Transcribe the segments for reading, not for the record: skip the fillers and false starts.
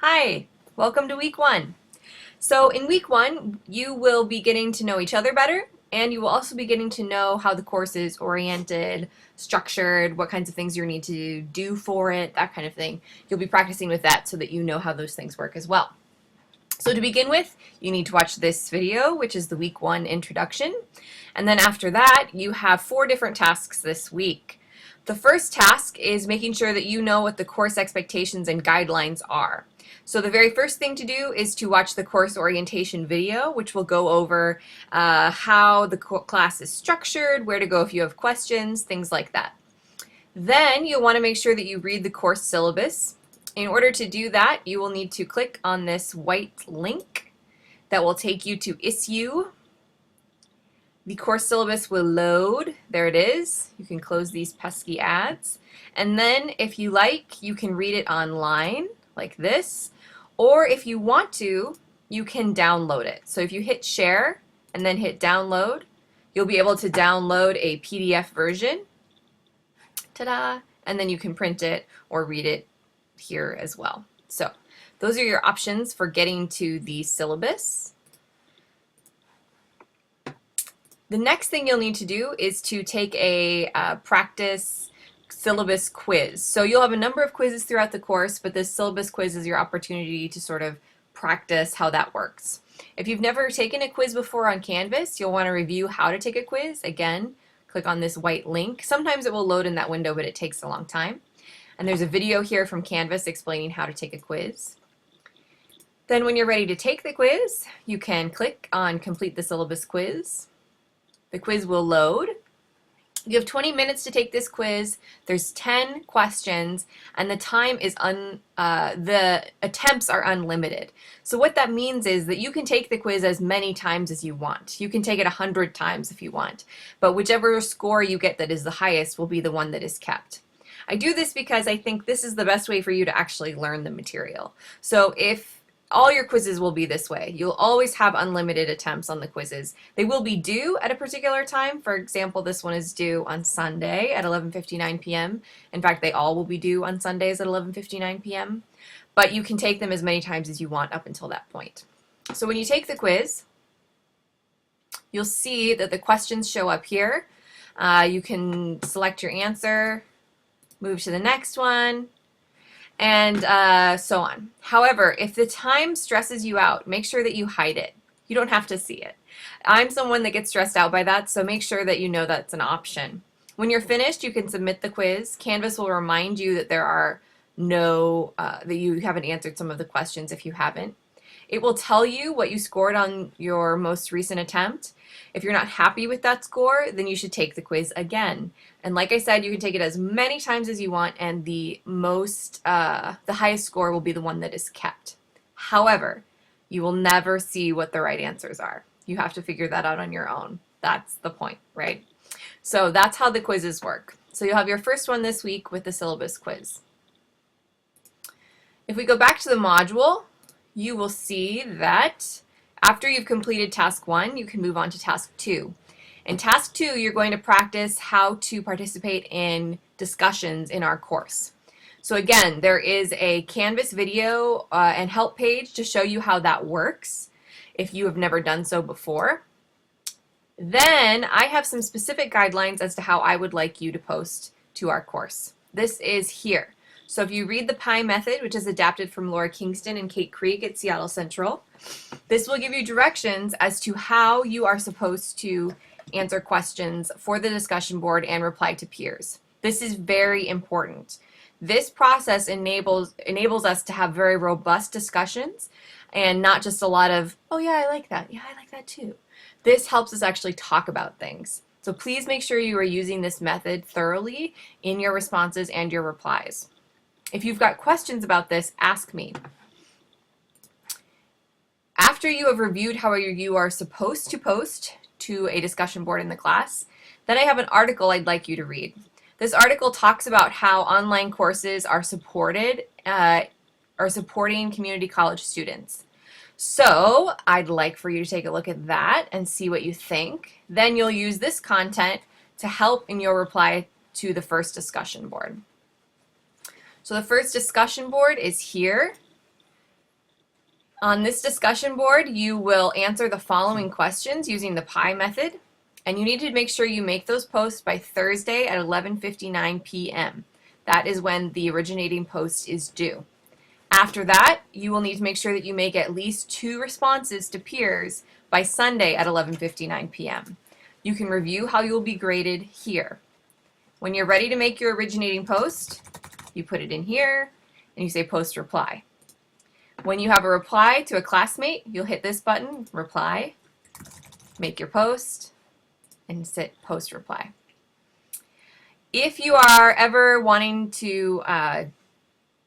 Hi, welcome to week one. So in week one, you will be getting to know each other better, and you will also be getting to know how the course is oriented, structured, what kinds of things you need to do for it, that kind of thing. You'll be practicing with that so that you know how those things work as well. So to begin with, you need to watch this video, which is the week one introduction. And then after that, you have 4 different tasks this week. The first task is making sure that you know what the course expectations and guidelines are. So the very first thing to do is to watch the course orientation video, which will go over how the class is structured, where to go if you have questions, things like that. Then you'll want to make sure that you read the course syllabus. In order to do that, you will need to click on this white link that will take you to ISU. The course syllabus will load. There it is. You can close these pesky ads. And then if you like, you can read it online like this. Or if you want to, you can download it. So if you hit share and then hit download, you'll be able to download a PDF version. Ta-da! And then you can print it or read it here as well. So those are your options for getting to the syllabus. The next thing you'll need to do is to take a practice syllabus quiz. So you'll have a number of quizzes throughout the course, but this syllabus quiz is your opportunity to sort of practice how that works. If you've never taken a quiz before on Canvas, you'll want to review how to take a quiz. Again, click on this white link. Sometimes it will load in that window, but it takes a long time. And there's a video here from Canvas explaining how to take a quiz. Then when you're ready to take the quiz, you can click on Complete the Syllabus Quiz. The quiz will load. You have 20 minutes to take this quiz. There's 10 questions, and the time is the attempts are unlimited. So what that means is that you can take the quiz as many times as you want. You can take it 100 times if you want, but whichever score you get that is the highest will be the one that is kept. I do this because I think this is the best way for you to actually learn the material. So if all your quizzes will be this way, you'll always have unlimited attempts on the quizzes. They will be due at a particular time. For example, this one is due on Sunday at 11:59 p.m. In fact, they all will be due on Sundays at 11:59 p.m. But you can take them as many times as you want up until that point. So when you take the quiz, you'll see that the questions show up here. You can select your answer, move to the next one, and so on. However, if the time stresses you out, make sure that you hide it. You don't have to see it. I'm someone that gets stressed out by that, so make sure that you know that's an option. When you're finished, you can submit the quiz. Canvas will remind you that there are that you haven't answered some of the questions if you haven't. It will tell you what you scored on your most recent attempt. If you're not happy with that score, then you should take the quiz again. And like I said, you can take it as many times as you want, and the highest score will be the one that is kept. However, you will never see what the right answers are. You have to figure that out on your own. That's the point, right? So that's how the quizzes work. So you'll have your first one this week with the syllabus quiz. If we go back to the module, you will see that after you've completed task 1, you can move on to task 2. In task 2, you're going to practice how to participate in discussions in our course. So again, there is a Canvas video and help page to show you how that works if you have never done so before. Then I have some specific guidelines as to how I would like you to post to our course. This is here. So if you read the PI method, which is adapted from Laura Kingston and Kate Krieg at Seattle Central, this will give you directions as to how you are supposed to answer questions for the discussion board and reply to peers. This is very important. This process enables us to have very robust discussions and not just a lot of, oh yeah, I like that. Yeah, I like that too. This helps us actually talk about things. So please make sure you are using this method thoroughly in your responses and your replies. If you've got questions about this, ask me. After you have reviewed how you are supposed to post to a discussion board in the class, then I have an article I'd like you to read. This article talks about how online courses are supporting community college students. So I'd like for you to take a look at that and see what you think. Then you'll use this content to help in your reply to the first discussion board. So the first discussion board is here. On this discussion board, you will answer the following questions using the PI method, and you need to make sure you make those posts by Thursday at 11:59 p.m. That is when the originating post is due. After that, you will need to make sure that you make at least 2 responses to peers by Sunday at 11:59 p.m. You can review how you will be graded here. When you're ready to make your originating post, you put it in here and you say post reply. When you have a reply to a classmate, you'll hit this button, reply, make your post, and hit post reply. If you are ever wanting to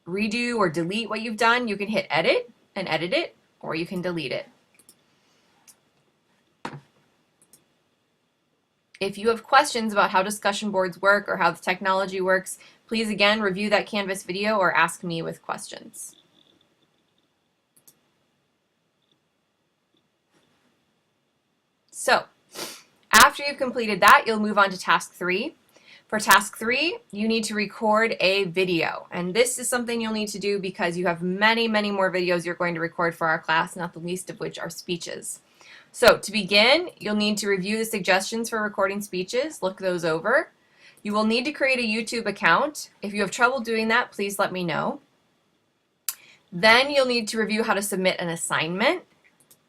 redo or delete what you've done, you can hit edit and edit it, or you can delete it. If you have questions about how discussion boards work or how the technology works, please again review that Canvas video or ask me with questions. So, after you've completed that, you'll move on to task 3. For task 3, you need to record a video, and this is something you'll need to do because you have many more videos you're going to record for our class, not the least of which are speeches. So to begin, you'll need to review the suggestions for recording speeches, look those over. You will need to create a YouTube account. If you have trouble doing that, please let me know. Then you'll need to review how to submit an assignment.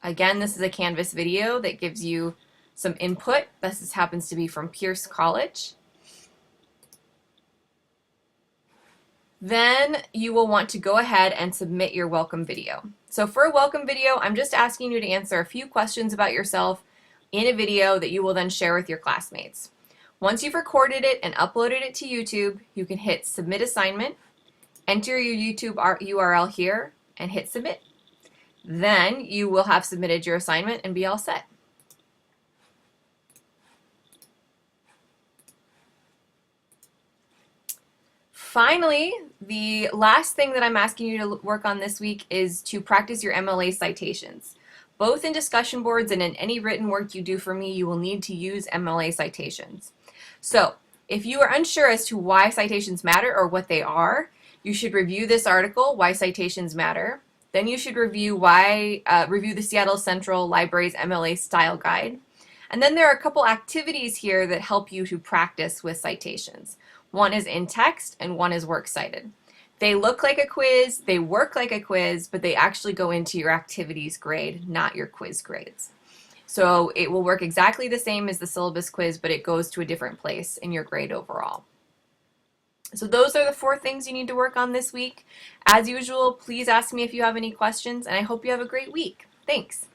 Again, this is a Canvas video that gives you some input. This happens to be from Pierce College. Then you will want to go ahead and submit your welcome video. So for a welcome video, I'm just asking you to answer a few questions about yourself in a video that you will then share with your classmates. Once you've recorded it and uploaded it to YouTube, you can hit submit assignment, enter your YouTube URL here, and hit submit. Then you will have submitted your assignment and be all set. Finally, the last thing that I'm asking you to work on this week is to practice your MLA citations. Both in discussion boards and in any written work you do for me, you will need to use MLA citations. So, if you are unsure as to why citations matter or what they are, you should review this article, Why Citations Matter. Then you should review the Seattle Central Library's MLA Style Guide. And then there are a couple activities here that help you to practice with citations. One is in text and one is works cited. They look like a quiz, they work like a quiz, but they actually go into your activities grade, not your quiz grades. So it will work exactly the same as the syllabus quiz, but it goes to a different place in your grade overall. So those are the 4 things you need to work on this week. As usual, please ask me if you have any questions, and I hope you have a great week. Thanks.